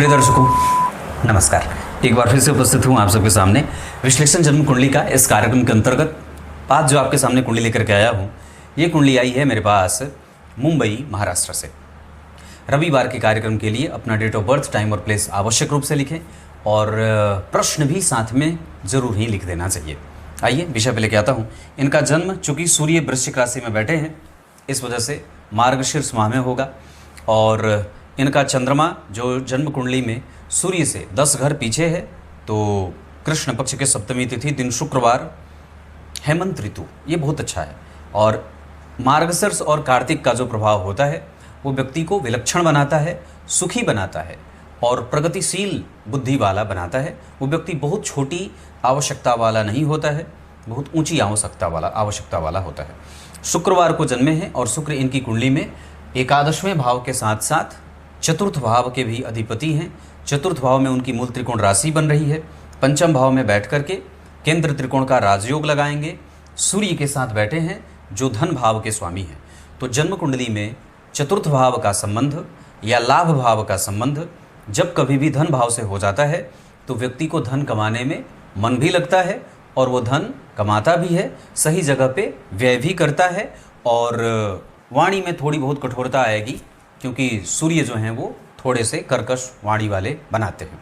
प्रिय दर्शकों नमस्कार। एक बार फिर से उपस्थित हूँ आप सबके सामने विश्लेषण जन्म कुंडली का इस कार्यक्रम के अंतर्गत। आज जो आपके सामने कुंडली लेकर के आया हूँ, ये कुंडली आई है मेरे पास मुंबई महाराष्ट्र से। रविवार के कार्यक्रम के लिए अपना डेट ऑफ बर्थ, टाइम और प्लेस आवश्यक रूप से लिखें और प्रश्न भी साथ में जरूर ही लिख देना चाहिए। आइए विषय पे लेके आता हूँ। इनका जन्म चूँकि सूर्य वृश्चिक राशि में बैठे हैं, इस वजह से मार्गशीर्ष माह में होगा। और इनका चंद्रमा जो जन्म कुंडली में सूर्य से 10 घर पीछे है, तो कृष्ण पक्ष के सप्तमी तिथि दिन शुक्रवार, हेमंत ऋतु, ये बहुत अच्छा है। और मार्गशीर्ष और कार्तिक का जो प्रभाव होता है वो व्यक्ति को विलक्षण बनाता है, सुखी बनाता है और प्रगतिशील बुद्धि वाला बनाता है। वो व्यक्ति बहुत छोटी आवश्यकता वाला नहीं होता है, बहुत ऊंची आवश्यकता वाला होता है। शुक्रवार को जन्मे हैं और शुक्र इनकी कुंडली में एकादशवें भाव के साथ साथ चतुर्थ भाव के भी अधिपति हैं। चतुर्थ भाव में उनकी मूल त्रिकोण राशि बन रही है। पंचम भाव में बैठ करके केंद्र त्रिकोण का राजयोग लगाएंगे। सूर्य के साथ बैठे हैं जो धन भाव के स्वामी हैं। तो जन्म कुंडली में चतुर्थ भाव का संबंध या लाभ भाव का संबंध जब कभी भी धन भाव से हो जाता है तो व्यक्ति को धन कमाने में मन भी लगता है और वो धन कमाता भी है, सही जगह पे व्यय भी करता है। और वाणी में थोड़ी बहुत कठोरता आएगी क्योंकि सूर्य जो हैं वो थोड़े से कर्कश वाणी वाले बनाते हैं।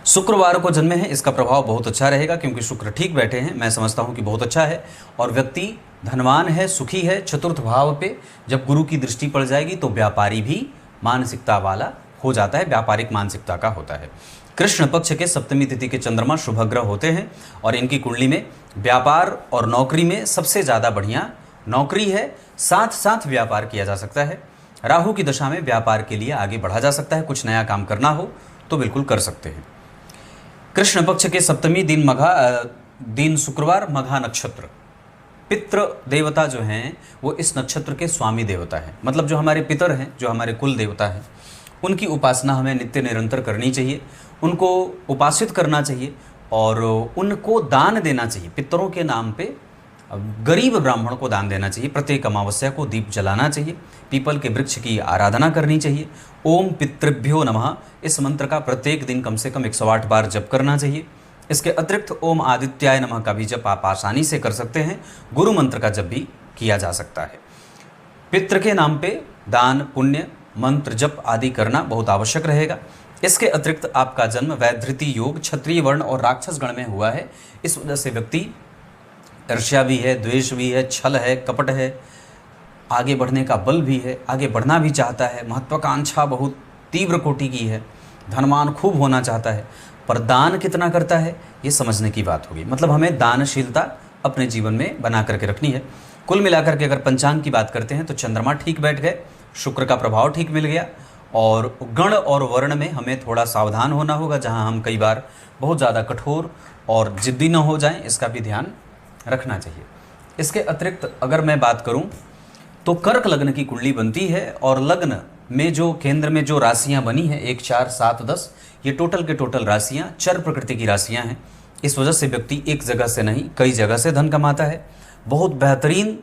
शुक्रवार को जन्मे हैं, इसका प्रभाव बहुत अच्छा रहेगा क्योंकि शुक्र ठीक बैठे हैं। मैं समझता हूँ कि बहुत अच्छा है और व्यक्ति धनवान है, सुखी है। चतुर्थ भाव पे जब गुरु की दृष्टि पड़ जाएगी तो व्यापारी भी मानसिकता वाला हो जाता है, व्यापारिक मानसिकता का होता है। कृष्ण पक्ष के सप्तमी तिथि के चंद्रमा शुभग्रह होते हैं और इनकी कुंडली में व्यापार और नौकरी में सबसे ज़्यादा बढ़िया नौकरी है, साथ साथ व्यापार किया जा सकता है। राहु की दशा में व्यापार के लिए आगे बढ़ा जा सकता है। कुछ नया काम करना हो तो बिल्कुल कर सकते हैं। कृष्ण पक्ष के सप्तमी दिन शुक्रवार, मघा नक्षत्र। पितृ देवता जो हैं वो इस नक्षत्र के स्वामी देवता हैं। मतलब जो हमारे पितर हैं, जो हमारे कुल देवता हैं, उनकी उपासना हमें नित्य निरंतर करनी चाहिए, उनको उपासित करना चाहिए और उनको दान देना चाहिए। पितरों के नाम पे गरीब ब्राह्मण को दान देना चाहिए। प्रत्येक अमावस्या को दीप जलाना चाहिए। पीपल के वृक्ष की आराधना करनी चाहिए। ओम पितृभ्यो नमः, इस मंत्र का प्रत्येक दिन कम से कम 108 बार जप करना चाहिए। इसके अतिरिक्त ओम आदित्याय नमः का भी जप आप आसानी से कर सकते हैं। गुरु मंत्र का जप भी किया जा सकता है। पितृ के नाम पे दान, पुण्य, मंत्र जप आदि करना बहुत आवश्यक रहेगा। इसके अतिरिक्त आपका जन्म वैधृति योग, क्षत्रिय वर्ण और राक्षस गण में हुआ है। इस वजह से व्यक्ति ईर्ष्या भी है, द्वेष भी है, छल है, कपट है, आगे बढ़ने का बल भी है, आगे बढ़ना भी चाहता है, महत्वाकांक्षा बहुत तीव्र कोटि की है, धनवान खूब होना चाहता है, पर दान कितना करता है ये समझने की बात होगी। मतलब हमें दानशीलता अपने जीवन में बना करके रखनी है। कुल मिलाकर के अगर पंचांग की बात करते हैं तो चंद्रमा ठीक बैठ गए, शुक्र का प्रभाव ठीक मिल गया और गण और वर्ण में हमें थोड़ा सावधान होना होगा। जहाँ हम कई बार बहुत ज़्यादा कठोर और जिद्दी न हो जाएं, इसका भी ध्यान रखना चाहिए। इसके अतिरिक्त अगर मैं बात करूं तो कर्क लग्न की कुंडली बनती है और लग्न में जो केंद्र में जो राशियां बनी हैं 1, 4, 7, 10, ये टोटल के टोटल राशियां चर प्रकृति की राशियां हैं। इस वजह से व्यक्ति एक जगह से नहीं कई जगह से धन कमाता है। बहुत बेहतरीन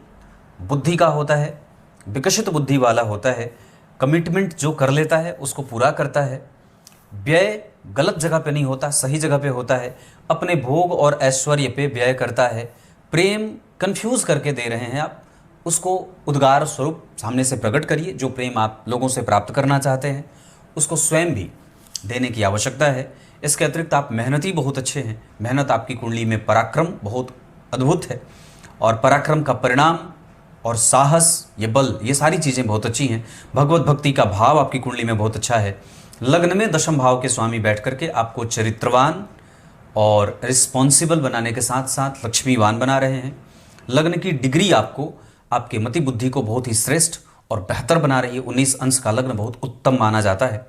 बुद्धि का होता है, विकसित बुद्धि वाला होता है। कमिटमेंट जो कर लेता है उसको पूरा करता है। व्यय गलत जगह पे नहीं होता, सही जगह पे होता है। अपने भोग और ऐश्वर्य पे व्यय करता है। प्रेम कंफ्यूज करके दे रहे हैं आप, उसको उद्गार स्वरूप सामने से प्रकट करिए। जो प्रेम आप लोगों से प्राप्त करना चाहते हैं उसको स्वयं भी देने की आवश्यकता है। इसके अतिरिक्त आप मेहनती बहुत अच्छे हैं। मेहनत आपकी कुंडली में पराक्रम बहुत अद्भुत है और पराक्रम का परिणाम और साहस, ये बल, ये सारी चीज़ें बहुत अच्छी हैं। भगवत भक्ति का भाव आपकी कुंडली में बहुत अच्छा है। लग्न में दशम भाव के स्वामी बैठ करके आपको चरित्रवान और रिस्पॉन्सिबल बनाने के साथ साथ लक्ष्मीवान बना रहे हैं। लग्न की डिग्री आपको आपके मति बुद्धि को बहुत ही श्रेष्ठ और बेहतर बना रही है। 19 अंश का लग्न बहुत उत्तम माना जाता है।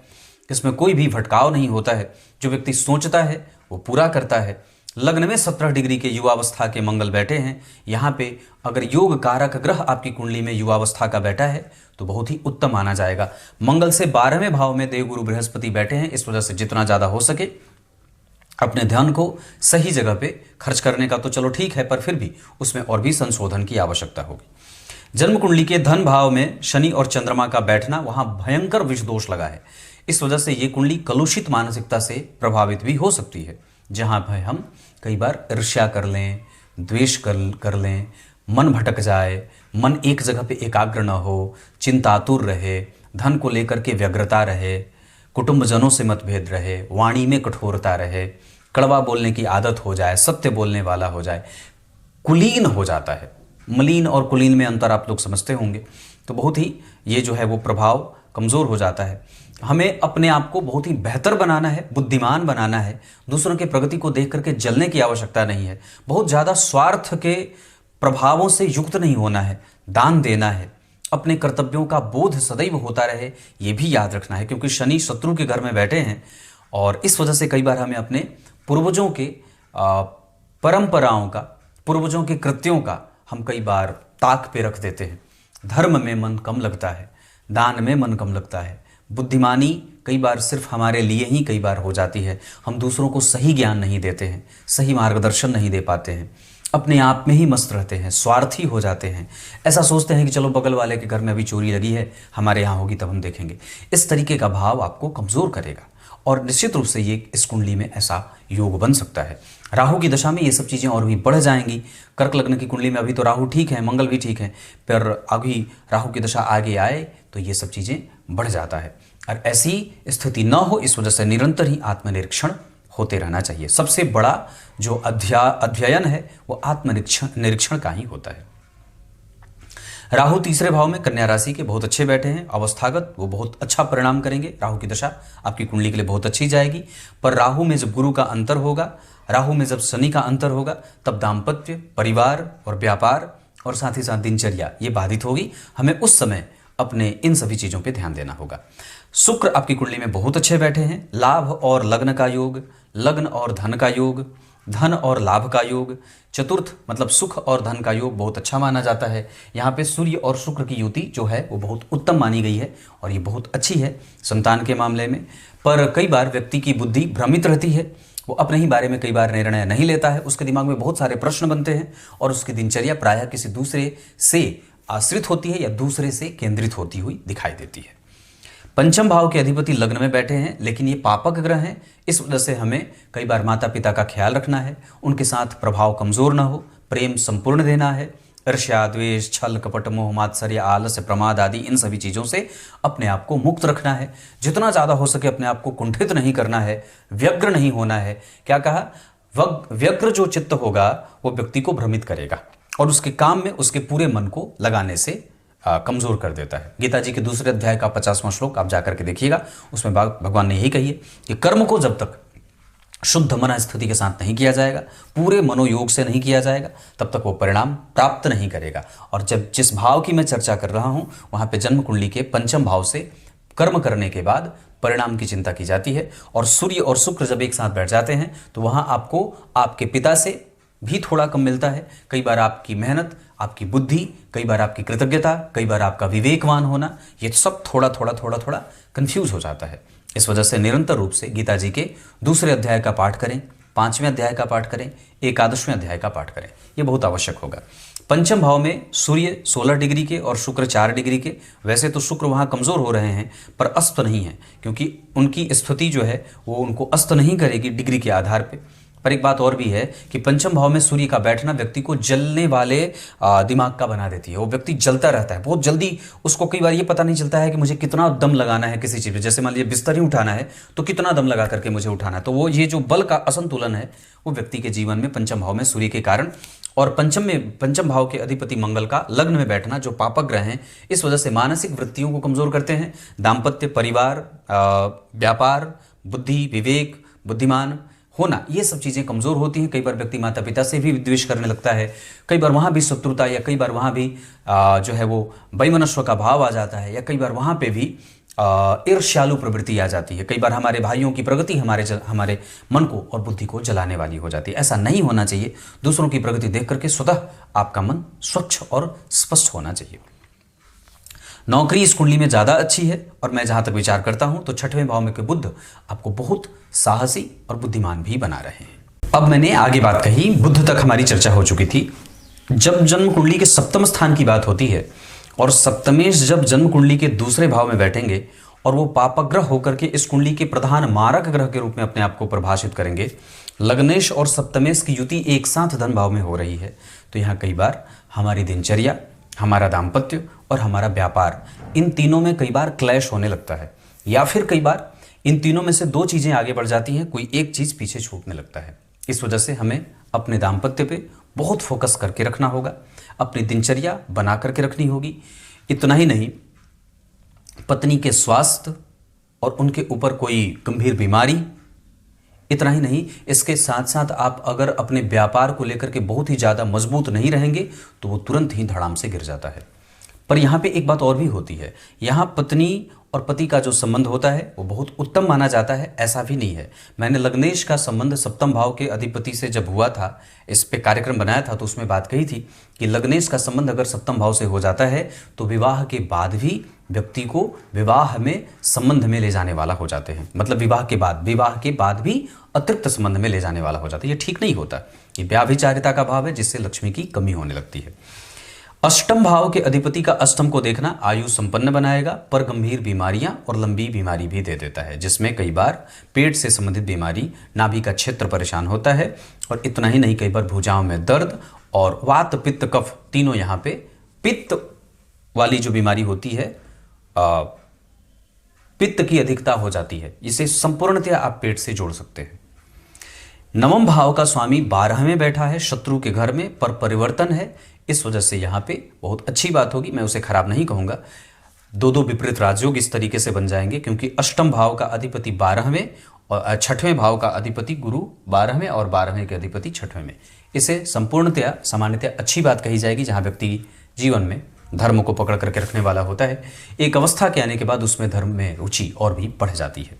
इसमें कोई भी भटकाव नहीं होता है। जो व्यक्ति सोचता है वो पूरा करता है। लग्न में 17 डिग्री के युवावस्था के मंगल बैठे हैं। यहाँ पे अगर योग कारक ग्रह आपकी कुंडली में युवावस्था का बैठा है तो बहुत ही उत्तम माना जाएगा। मंगल से 12वें भाव में देवगुरु बृहस्पति बैठे हैं। इस वजह से जितना ज़्यादा हो सके अपने ध्यान को सही जगह पे खर्च करने का तो चलो ठीक है, पर फिर भी उसमें और भी संशोधन की आवश्यकता होगी। जन्म कुंडली के धन भाव में शनि और चंद्रमा का बैठना, वहाँ भयंकर विष दोष लगा है। इस वजह से ये कुंडली कलुषित मानसिकता से प्रभावित भी हो सकती है, जहाँ पर हम कई बार ईर्ष्या कर लें, द्वेष कर लें, मन भटक जाए, मन एक जगह पे एकाग्र न हो, चिंतातुर रहे, धन को लेकर के व्यग्रता रहे, कुटुंबजनों से मतभेद रहे, वाणी में कठोरता रहे, कड़वा बोलने की आदत हो जाए, सत्य बोलने वाला हो जाए, कुलीन हो जाता है। मलिन और कुलीन में अंतर आप लोग समझते होंगे। तो बहुत ही ये जो है वो प्रभाव कमज़ोर हो जाता है। हमें अपने आप को बहुत ही बेहतर बनाना है, बुद्धिमान बनाना है। दूसरों की प्रगति को देख करके जलने की आवश्यकता नहीं है। बहुत ज़्यादा स्वार्थ के प्रभावों से युक्त नहीं होना है। दान देना है, अपने कर्तव्यों का बोध सदैव होता रहे, ये भी याद रखना है, क्योंकि शनि शत्रु के घर में बैठे हैं और इस वजह से कई बार हमें अपने पूर्वजों के परंपराओं का, पूर्वजों के कृत्यों का हम कई बार ताक पे रख देते हैं। धर्म में मन कम लगता है, दान में मन कम लगता है, बुद्धिमानी कई बार सिर्फ हमारे लिए ही कई बार हो जाती है। हम दूसरों को सही ज्ञान नहीं देते हैं, सही मार्गदर्शन नहीं दे पाते हैं, अपने आप में ही मस्त रहते हैं, स्वार्थी हो जाते हैं। ऐसा सोचते हैं कि चलो बगल वाले के घर में अभी चोरी लगी है, हमारे यहाँ होगी तब हम देखेंगे। इस तरीके का भाव आपको कमज़ोर करेगा और निश्चित रूप से ये इस कुंडली में ऐसा योग बन सकता है। राहु की दशा में ये सब चीज़ें और भी बढ़ जाएंगी। कर्क लग्न की कुंडली में अभी तो राहु ठीक है, मंगल भी ठीक है, पर अभी राहु की दशा आगे आए तो ये सब चीज़ें बढ़ जाता है। और ऐसी स्थिति न हो, इस वजह से निरंतर ही आत्मनिरीक्षण होते रहना चाहिए। सबसे बड़ा जो अध्ययन है वो आत्मनिरीक्षण का ही होता है। राहु तीसरे भाव में कन्या राशि के बहुत अच्छे बैठे हैं, अवस्थागत वो बहुत अच्छा परिणाम करेंगे। राहु की दशा आपकी कुंडली के लिए बहुत अच्छी जाएगी। पर राहु में जब गुरु का अंतर होगा, राहु में जब शनि का अंतर होगा, तब दाम्पत्य, परिवार और व्यापार और साथ ही साथ दिनचर्या ये बाधित होगी। हमें उस समय अपने इन सभी चीज़ों पे ध्यान देना होगा। शुक्र आपकी कुंडली में बहुत अच्छे बैठे हैं, लाभ और लग्न का योग, लग्न और धन का योग, धन और लाभ का योग, चतुर्थ मतलब सुख और धन का योग बहुत अच्छा माना जाता है। यहाँ पे सूर्य और शुक्र की युति जो है वो बहुत उत्तम मानी गई है और ये बहुत अच्छी है संतान के मामले में। पर कई बार व्यक्ति की बुद्धि भ्रमित रहती है, वो अपने ही बारे में कई बार निर्णय नहीं लेता है, उसके दिमाग में बहुत सारे प्रश्न बनते हैं और उसकी दिनचर्या प्रायः किसी दूसरे से आश्रित होती है या दूसरे से केंद्रित होती हुई दिखाई देती है। पंचम भाव के अधिपति लग्न में बैठे हैं, लेकिन ये पापक ग्रह हैं, इस वजह से हमें कई बार माता पिता का ख्याल रखना है, उनके साथ प्रभाव कमजोर ना हो, प्रेम संपूर्ण देना है। ईर्ष्या, द्वेष, छल, कपट, मोह, मात्सर्य, आलस्य, प्रमाद आदि इन सभी चीज़ों से अपने आप को मुक्त रखना है। जितना ज़्यादा हो सके अपने आप को कुंठित नहीं करना है, व्यग्र नहीं होना है। क्या कहा? व्यग्र जो चित्त होगा वो व्यक्ति को भ्रमित करेगा और उसके काम में उसके पूरे मन को लगाने से कमजोर कर देता है। गीता जी के दूसरे अध्याय का 50वां श्लोक आप जाकर के देखिएगा, उसमें भगवान ने यही कही है कि कर्म को जब तक शुद्ध मन स्थिति के साथ नहीं किया जाएगा, पूरे मनोयोग से नहीं किया जाएगा, तब तक वो परिणाम प्राप्त नहीं करेगा। और जब जिस भाव की मैं चर्चा कर रहा हूं वहां पे जन्म कुंडली के पंचम भाव से कर्म करने के बाद परिणाम की चिंता की जाती है। और सूर्य और शुक्र जब एक साथ बैठ जाते हैं तो वहां आपको आपके पिता से भी थोड़ा कम मिलता है। कई बार आपकी मेहनत, आपकी बुद्धि, कई बार आपकी कृतज्ञता, कई बार आपका विवेकवान होना, ये सब थोड़ा थोड़ा कंफ्यूज हो जाता है। इस वजह से निरंतर रूप से गीता जी के दूसरे अध्याय का पाठ करें, 5वें अध्याय का पाठ करें, 11वें अध्याय का पाठ करें, ये बहुत आवश्यक होगा। पंचम भाव में सूर्य 16 डिग्री के और शुक्र 4 डिग्री के। वैसे तो शुक्र वहाँ कमज़ोर हो रहे हैं पर अस्त नहीं है, क्योंकि उनकी स्थिति जो है वो उनको अस्त नहीं करेगी डिग्री के आधार पे। पर एक बात और भी है कि पंचम भाव में सूर्य का बैठना व्यक्ति को जलने वाले दिमाग का बना देती है। वो व्यक्ति जलता रहता है बहुत जल्दी, उसको कई बार ये पता नहीं चलता है कि मुझे कितना दम लगाना है किसी चीज़ पे। जैसे मान लीजिए बिस्तर ही उठाना है तो कितना दम लगा करके मुझे उठाना है। तो वो ये जो बल का असंतुलन है वो व्यक्ति के जीवन में पंचम भाव में सूर्य के कारण, और पंचम भाव के अधिपति मंगल का लग्न में बैठना जो पापक ग्रह हैं, इस वजह से मानसिक वृत्तियों को कमज़ोर करते हैं। दाम्पत्य, परिवार, व्यापार, बुद्धि, विवेक, बुद्धिमान होना, ये सब चीज़ें कमज़ोर होती हैं। कई बार व्यक्ति माता पिता से भी विद्वेष करने लगता है, कई बार वहाँ भी शत्रुता या कई बार वहाँ भी जो है वो वैमनस्व का भाव आ जाता है, या कई बार वहाँ पे भी ईर्ष्यालु प्रवृत्ति आ जाती है। कई बार हमारे भाइयों की प्रगति हमारे मन को और बुद्धि को जलाने वाली हो जाती है। ऐसा नहीं होना चाहिए। दूसरों की प्रगति देख करके स्वतः आपका मन स्वच्छ और स्पष्ट होना चाहिए। नौकरी इस कुंडली में ज़्यादा अच्छी है और मैं जहाँ तक विचार करता हूँ तो 6वें भाव में के बुध आपको बहुत साहसी और बुद्धिमान भी बना रहे हैं। अब मैंने आगे बात कही, बुध तक हमारी चर्चा हो चुकी थी। जब जन्म कुंडली के सप्तम स्थान की बात होती है और सप्तमेश जब जन्म कुंडली के दूसरे भाव में बैठेंगे और वो पापग्रह होकर के इस कुंडली के प्रधान मारक ग्रह के रूप में अपने आप को परिभाषित करेंगे। लग्नेश और सप्तमेश की युति एक साथ धन भाव में हो रही है, तो यहाँ कई बार हमारी दिनचर्या, हमारा दाम्पत्य और हमारा व्यापार, इन तीनों में कई बार क्लैश होने लगता है, या फिर कई बार इन तीनों में से दो चीज़ें आगे बढ़ जाती हैं, कोई एक चीज़ पीछे छूटने लगता है। इस वजह से हमें अपने दाम्पत्य पे बहुत फोकस करके रखना होगा, अपनी दिनचर्या बना करके रखनी होगी। इतना ही नहीं, पत्नी के स्वास्थ्य और उनके ऊपर कोई गंभीर बीमारी, इतना ही नहीं, इसके साथ साथ आप अगर अपने व्यापार को लेकर के बहुत ही ज़्यादा मजबूत नहीं रहेंगे तो वो तुरंत ही धड़ाम से गिर जाता है। पर यहाँ पे एक बात और भी होती है, यहाँ पत्नी और पति का जो संबंध होता है वो बहुत उत्तम माना जाता है, ऐसा भी नहीं है। मैंने लग्नेश का संबंध सप्तम भाव के अधिपति से जब हुआ था, इस पे कार्यक्रम बनाया था, तो उसमें बात कही थी कि लग्नेश का संबंध अगर सप्तम भाव से हो जाता है तो विवाह के बाद भी व्यक्ति को विवाह में संबंध में ले जाने वाला हो जाते हैं। मतलब विवाह के बाद भी अतिरिक्त संबंध में ले जाने वाला हो जाता है। ये ठीक नहीं होता, ये व्याभिचारिता का भाव है, जिससे लक्ष्मी की कमी होने लगती है। अष्टम भाव के अधिपति का अष्टम को देखना आयु संपन्न बनाएगा, पर गंभीर बीमारियां और लंबी बीमारी भी दे देता है, जिसमें कई बार पेट से संबंधित बीमारी, नाभि का क्षेत्र परेशान होता है, और इतना ही नहीं, कई बार भुजाओं में दर्द और वात पित्त कफ तीनों यहाँ पे पित्त वाली जो बीमारी होती है, पित्त की अधिकता हो जाती है। इसे संपूर्णतया आप पेट से जोड़ सकते हैं। नवम भाव का स्वामी 12वें में बैठा है, शत्रु के घर में, पर परिवर्तन है, इस वजह से यहाँ पे बहुत अच्छी बात होगी, मैं उसे खराब नहीं कहूँगा। दो विपरीत राजयोग इस तरीके से बन जाएंगे, क्योंकि अष्टम भाव का अधिपति 12वें और छठवें भाव का अधिपति गुरु 12वें और 12वें के अधिपति 6वें में। इसे संपूर्णतया सामान्यतया अच्छी बात कही जाएगी, जहाँ व्यक्ति जीवन में धर्म को पकड़ करके रखने वाला होता है। एक अवस्था के आने के बाद उसमें धर्म में रुचि और भी बढ़ जाती है।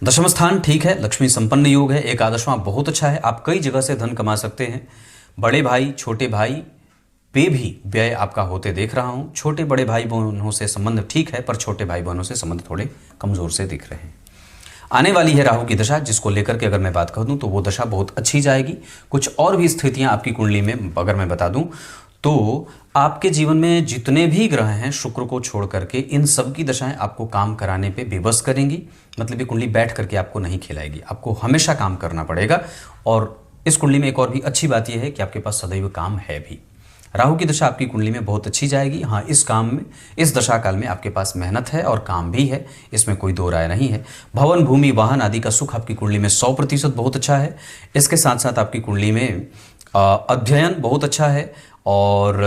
दशम स्थान ठीक है, लक्ष्मी संपन्न योग है। एकादशवां बहुत अच्छा है, आप कई जगह से धन कमा सकते हैं। बड़े भाई छोटे भाई पे भी व्यय आपका होते देख रहा हूं। छोटे बड़े भाई बहनों से संबंध ठीक है, पर छोटे भाई बहनों से संबंध थोड़े कमजोर से दिख रहे हैं। आने वाली है राहु की दशा, जिसको लेकर के अगर मैं बात कर दूं तो वो दशा बहुत अच्छी जाएगी। कुछ और भी स्थितियां आपकी कुंडली में अगर मैं बता दूं तो आपके जीवन में जितने भी ग्रह हैं, शुक्र को छोड़ करके, इन सब की दशाएं आपको काम कराने पे विवश करेंगी। मतलब ये कुंडली बैठ करके आपको नहीं खिलाएगी, आपको हमेशा काम करना पड़ेगा। और इस कुंडली में एक और भी अच्छी बात यह है कि आपके पास सदैव काम है भी। राहु की दशा आपकी कुंडली में बहुत अच्छी जाएगी। हाँ, इस काम में, इस दशा काल में आपके पास मेहनत है और काम भी है, इसमें कोई दो राय नहीं है। भवन भूमि वाहन आदि का सुख आपकी कुंडली में 100% बहुत अच्छा है। इसके साथ साथ आपकी कुंडली में अध्ययन बहुत अच्छा है, और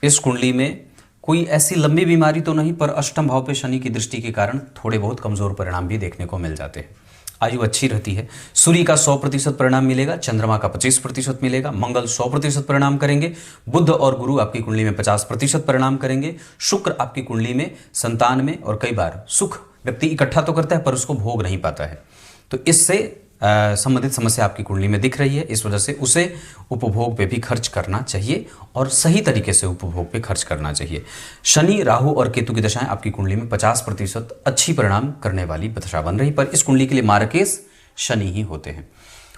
इस कुंडली में कोई ऐसी लंबी बीमारी तो नहीं, पर अष्टम भाव पे शनि की दृष्टि के कारण थोड़े बहुत कमजोर परिणाम भी देखने को मिल जाते हैं। आयु अच्छी रहती है। सूर्य का 100% परिणाम मिलेगा, चंद्रमा का 25% मिलेगा, मंगल 100% परिणाम करेंगे, बुध और गुरु आपकी कुंडली में 50% परिणाम करेंगे, शुक्र आपकी कुंडली में संतान में, और कई बार सुख व्यक्ति इकट्ठा तो करता है पर उसको भोग नहीं पाता है, तो इससे संबंधित समस्या आपकी कुंडली में दिख रही है। इस वजह से उसे उपभोग पे भी खर्च करना चाहिए, और सही तरीके से उपभोग पे खर्च करना चाहिए। शनि, राहु और केतु की दशाएं आपकी कुंडली में 50% अच्छी परिणाम करने वाली दशा बन रही, पर इस कुंडली के लिए मार्केश शनि ही होते हैं।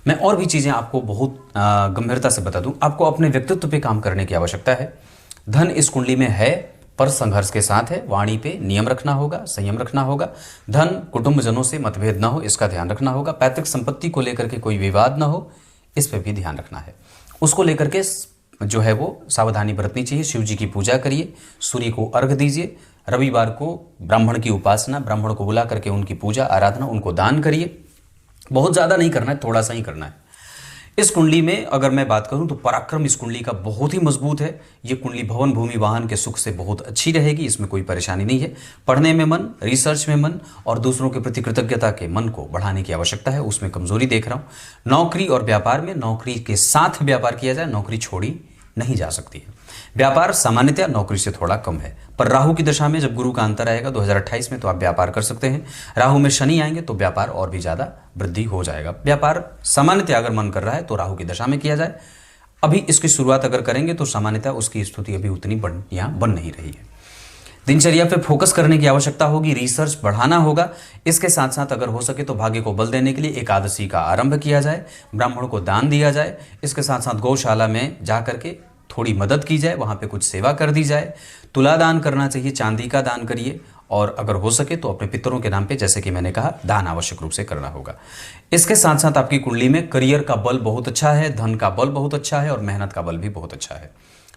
मैं और भी चीज़ें आपको बहुत गंभीरता से बता दूं। आपको अपने व्यक्तित्व पे काम करने की आवश्यकता है। धन इस कुंडली में है, पर संघर्ष के साथ है। वाणी पे नियम रखना होगा, संयम रखना होगा। धन कुटुंबजनों से मतभेद ना हो, इसका ध्यान रखना होगा। पैतृक संपत्ति को लेकर के कोई विवाद ना हो, इस पे भी ध्यान रखना है। उसको लेकर के जो है वो सावधानी बरतनी चाहिए। शिव जी की पूजा करिए, सूर्य को अर्घ दीजिए, रविवार को ब्राह्मण की उपासना, ब्राह्मण को बुला करके उनकी पूजा आराधना, उनको दान करिए। बहुत ज़्यादा नहीं करना है, थोड़ा सा ही करना है। इस कुंडली में अगर मैं बात करूं तो पराक्रम इस कुंडली का बहुत ही मजबूत है। ये कुंडली भवन भूमि वाहन के सुख से बहुत अच्छी रहेगी, इसमें कोई परेशानी नहीं है। पढ़ने में मन, रिसर्च में मन और दूसरों के प्रति कृतज्ञता के मन को बढ़ाने की आवश्यकता है, उसमें कमजोरी देख रहा हूं। नौकरी और व्यापार में, नौकरी के साथ व्यापार किया जाए, नौकरी छोड़ी नहीं जा सकती है। व्यापार सामान्यतः नौकरी से थोड़ा कम है, पर राहु की दशा में जब गुरु का अंतर आएगा 2028 में, तो आप व्यापार कर सकते हैं। राहु में शनि आएंगे तो व्यापार और भी ज़्यादा वृद्धि हो जाएगा। व्यापार सामान्यतः अगर मन कर रहा है तो राहु की दशा में किया जाए। अभी इसकी शुरुआत अगर करेंगे तो सामान्यतः उसकी स्थिति अभी उतनी यहाँ बन नहीं रही है। दिनचर्या पे फोकस करने की आवश्यकता होगी, रिसर्च बढ़ाना होगा। इसके साथ साथ अगर हो सके तो भाग्य को बल देने के लिए एकादशी का आरंभ किया जाए, ब्राह्मणों को दान दिया जाए। इसके साथ साथ गौशाला में जा करके थोड़ी मदद की जाए, वहाँ पे कुछ सेवा कर दी जाए। तुला दान करना चाहिए, चांदी का दान करिए, और अगर हो सके तो अपने पितरों के नाम पे, जैसे कि मैंने कहा, दान आवश्यक रूप से करना होगा। इसके साथ साथ आपकी कुंडली में करियर का बल बहुत अच्छा है, धन का बल बहुत अच्छा है और मेहनत का बल भी बहुत अच्छा है।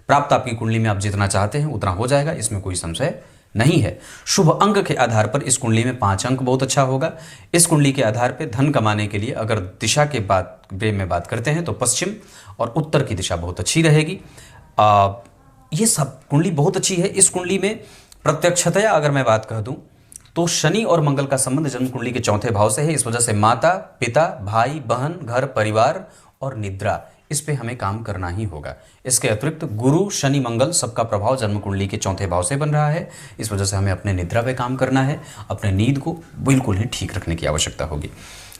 प्राप्त आपकी कुंडली में आप जितना चाहते हैं उतना हो जाएगा, इसमें कोई संशय नहीं है। शुभ अंक के आधार पर इस कुंडली में 5 अंक बहुत अच्छा होगा। इस कुंडली के आधार पर धन कमाने के लिए अगर दिशा के बारे में बात करते हैं तो पश्चिम और उत्तर की दिशा बहुत अच्छी रहेगी। ये सब कुंडली बहुत अच्छी है। इस कुंडली में प्रत्यक्षतया अगर मैं बात कह दूं तो शनि और मंगल का संबंध जन्म कुंडली के चौथे भाव से है। इस वजह से माता, पिता, भाई, बहन, घर, परिवार और निद्रा, इस पे हमें काम करना ही होगा। इसके अतिरिक्त गुरु, शनि, मंगल सबका प्रभाव जन्म कुंडली के चौथे भाव से बन रहा है। इस वजह से हमें अपने निद्रा पे काम करना है, अपने नींद को बिल्कुल ही ठीक रखने की आवश्यकता होगी।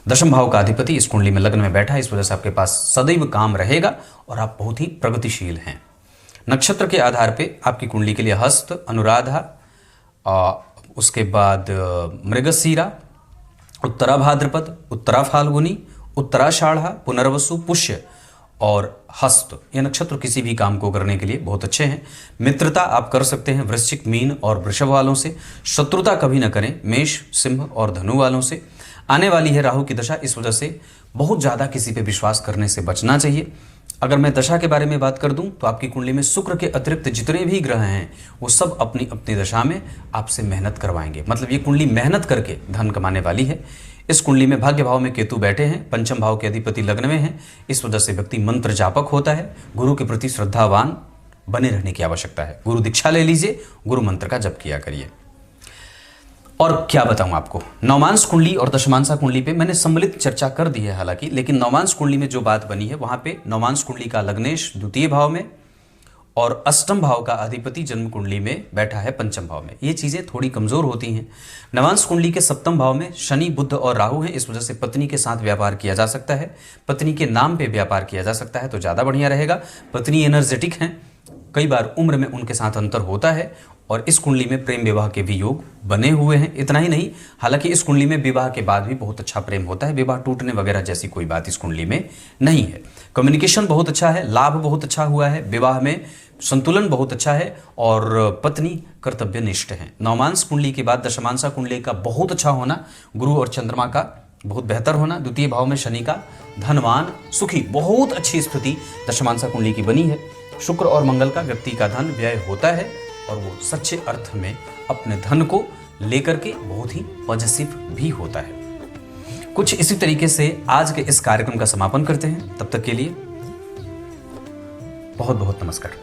दशम भाव का अधिपति इस कुंडली में लग्न में बैठा है, इस वजह से आपके पास सदैव काम रहेगा और आप बहुत ही प्रगतिशील हैं। नक्षत्र के आधार पे आपकी कुंडली के लिए हस्त, अनुराधा, उसके बाद मृगशीरा, उत्तरा भाद्रपद, उत्तरा फाल्गुनी, उत्तराषाढ़ा, पुनर्वसु, पुष्य और हस्त, ये नक्षत्र किसी भी काम को करने के लिए बहुत अच्छे हैं। मित्रता आप कर सकते हैं वृश्चिक, मीन और वृषभ वालों से। शत्रुता कभी न करें मेष, सिंह और धनु वालों से। आने वाली है राहु की दशा, इस वजह से बहुत ज़्यादा किसी पे विश्वास करने से बचना चाहिए। अगर मैं दशा के बारे में बात कर दूं तो आपकी कुंडली में शुक्र के अतिरिक्त जितने भी ग्रह हैं वो सब अपनी अपनी दशा में आपसे मेहनत करवाएंगे। मतलब ये कुंडली मेहनत करके धन कमाने वाली है। इस कुंडली में भाग्य भाव में केतु बैठे हैं, पंचम भाव के अधिपति लग्न में हैं। इस वजह से व्यक्ति मंत्र जापक होता है। गुरु के प्रति श्रद्धावान बने रहने की आवश्यकता है। गुरु दीक्षा ले लीजिए, गुरु मंत्र का जप किया करिए। और क्या बताऊं आपको, नवमांश कुंडली और दशमांशा कुंडली पे मैंने सम्मिलित चर्चा कर दी है हालांकि, लेकिन नवमांश कुंडली में जो बात बनी है वहां पे नवमांश कुंडली का लग्नेश द्वितीय भाव में और अष्टम भाव का अधिपति जन्म कुंडली में बैठा है पंचम भाव में। ये चीजें थोड़ी कमजोर होती हैं। नवांश कुंडली के सप्तम भाव में शनि, बुध और राहु हैं, इस वजह से पत्नी के साथ व्यापार किया जा सकता है। पत्नी के नाम पे व्यापार किया जा सकता है तो ज्यादा बढ़िया रहेगा। पत्नी एनर्जेटिक हैं, कई बार उम्र में उनके साथ अंतर होता है और इस कुंडली में प्रेम विवाह के भी योग बने हुए हैं। इतना ही नहीं, हालांकि इस कुंडली में विवाह के बाद भी बहुत अच्छा प्रेम होता है। विवाह टूटने वगैरह जैसी कोई बात इस कुंडली में नहीं है। कम्युनिकेशन बहुत अच्छा है, लाभ बहुत अच्छा हुआ है, विवाह में संतुलन बहुत अच्छा है और पत्नी कर्तव्यनिष्ठ है। नवमांश कुंडली के बाद दशमांशा कुंडली का बहुत अच्छा होना, गुरु और चंद्रमा का बहुत बेहतर होना, द्वितीय भाव में शनि का धनवान, सुखी, बहुत अच्छी स्थिति दशमांशा कुंडली की बनी है। शुक्र और मंगल का व्यक्ति का धन व्यय होता है और वो सच्चे अर्थ में अपने धन को लेकर के बहुत ही पॉजिटिव भी होता है। कुछ इसी तरीके से आज के इस कार्यक्रम का समापन करते हैं। तब तक के लिए बहुत बहुत नमस्कार।